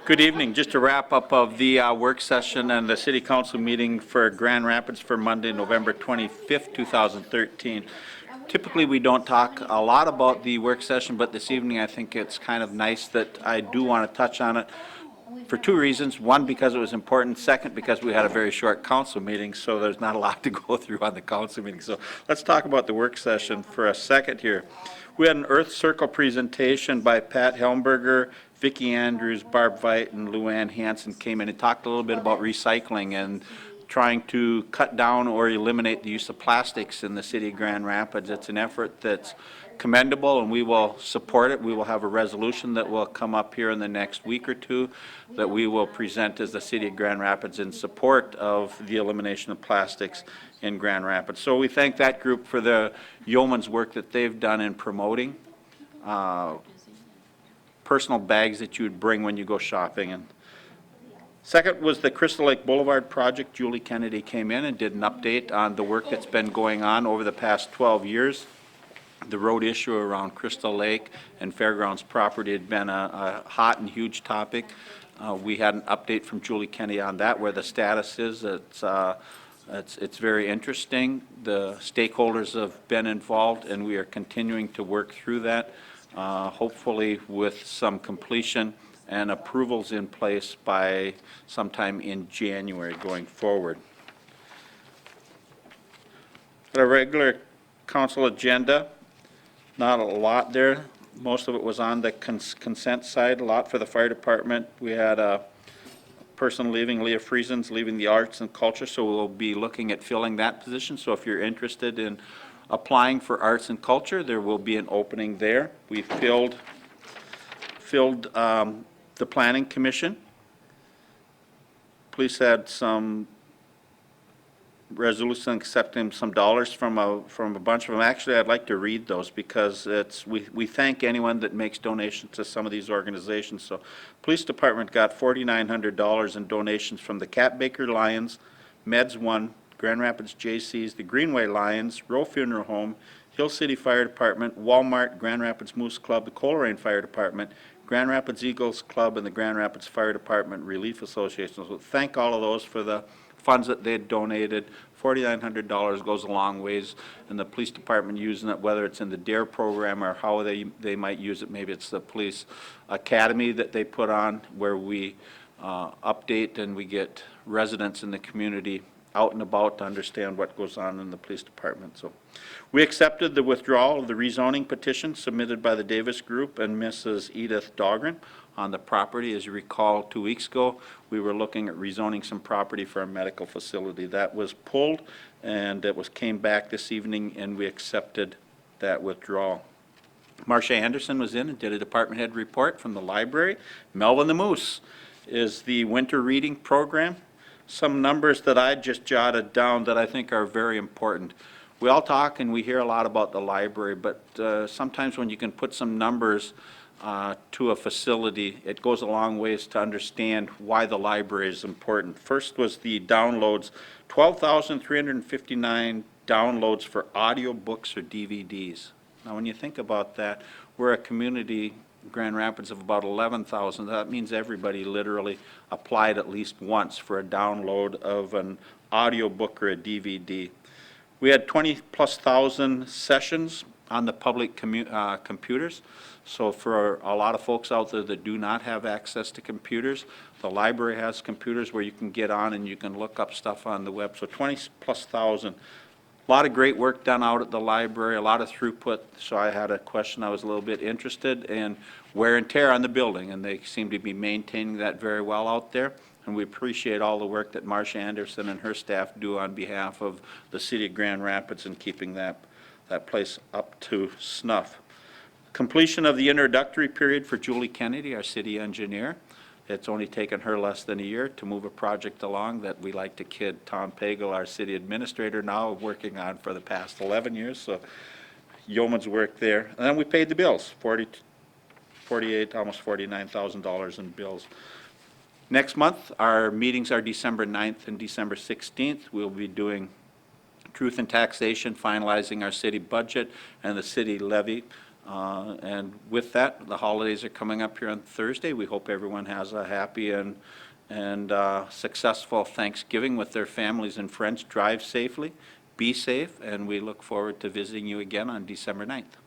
Good evening. Just a wrap up of the work session and the City Council meeting for Grand Rapids for Monday, November 25th, 2013. Typically, we don't talk a lot about the work session, but this evening I think it's kind of nice that I do want to touch on it for two reasons. One, because it was important. Second, because we had a very short council meeting, so there's not a lot to go through on the council meeting. So let's talk about the work session for a second here. We had an Earth Circle presentation by Pat Helmberger, Vicki Andrews, Barb Veit, and Luann Hansen came in and talked a little bit about recycling and trying to cut down or eliminate the use of plastics in the city of Grand Rapids. It's an effort that's commendable, and we will support it. We will have a resolution that will come up here in the next week or two that we will present as the city of Grand Rapids in support of the elimination of plastics in Grand Rapids. So we thank that group for the yeoman's work that they've done in promoting personal bags that you would bring when you go shopping. And second was the Crystal Lake Boulevard project. Julie Kennedy came in and did an update on the work that's been going on over the past 12 years. The road issue around Crystal Lake and Fairgrounds property had been a hot and huge topic. We had an update from Julie Kennedy on that, where the status is. It's very interesting. The stakeholders have been involved, and we are continuing to work through that, hopefully with some completion and approvals in place by sometime in January going forward. The regular council agenda, not a lot there. Most of it was on the consent side, a lot for the fire department. We had a person leaving, Leah Friesen's leaving the arts and culture, so we'll be looking at filling that position. So if you're interested in applying for arts and culture, there will be an opening there. We filled the planning commission. Police had some resolution accepting some dollars from a bunch of them. Actually, I'd like to read those because we thank anyone that makes donations to some of these organizations. So police department got $4,900 in donations from the Cat Baker Lions, Meds One, Grand Rapids JC's, the Greenway Lions, Row Funeral Home, Hill City Fire Department, Walmart, Grand Rapids Moose Club, the Coleraine Fire Department, Grand Rapids Eagles Club, and the Grand Rapids Fire Department Relief Association. So thank all of those for the funds that they had donated. $4,900 goes a long ways, and the police department using it, whether it's in the DARE program or how they might use it. Maybe it's the police academy that they put on, where we update and we get residents in the community out and about to understand what goes on in the police department. So we accepted the withdrawal of the rezoning petition submitted by the Davis Group and Mrs. Edith Dahlgren on the property. As you recall, 2 weeks ago, we were looking at rezoning some property for a medical facility. That was pulled, and it came back this evening, and we accepted that withdrawal. Marcia Anderson was in and did a department head report from the library. Melvin the Moose is the winter reading program. Some numbers that I just jotted down that I think are very important. We all talk and we hear a lot about the library, but sometimes when you can put some numbers to a facility, it goes a long ways to understand why the library is important. First was the downloads, 12,359 downloads for audio books or DVDs. Now when you think about that, we're a community, Grand Rapids, of about 11,000. That means everybody literally applied at least once for a download of an audio book or a DVD. We had 20,000+ sessions on the public computers. So for a lot of folks out there that do not have access to computers, the library has computers where you can get on and you can look up stuff on the web. So 20,000+. A lot of great work done out at the library, a lot of throughput. So I had a question I was a little bit interested in wear and tear on the building, and they seem to be maintaining that very well out there. And we appreciate all the work that Marcia Anderson and her staff do on behalf of the city of Grand Rapids in keeping that place up to snuff. Completion of the introductory period for Julie Kennedy, our city engineer. It's only taken her less than a year to move a project along that we like to kid Tom Pagel, our city administrator, now working on for the past 11 years. So yeoman's work there. And then we paid the bills, $48,000, almost $49,000 in bills. Next month, our meetings are December 9th and December 16th. We'll be doing truth and taxation, finalizing our city budget and the city levy. And with that, the holidays are coming up here on Thursday. We hope everyone has a happy and successful Thanksgiving with their families and friends. Drive safely, be safe, and we look forward to visiting you again on December 9th.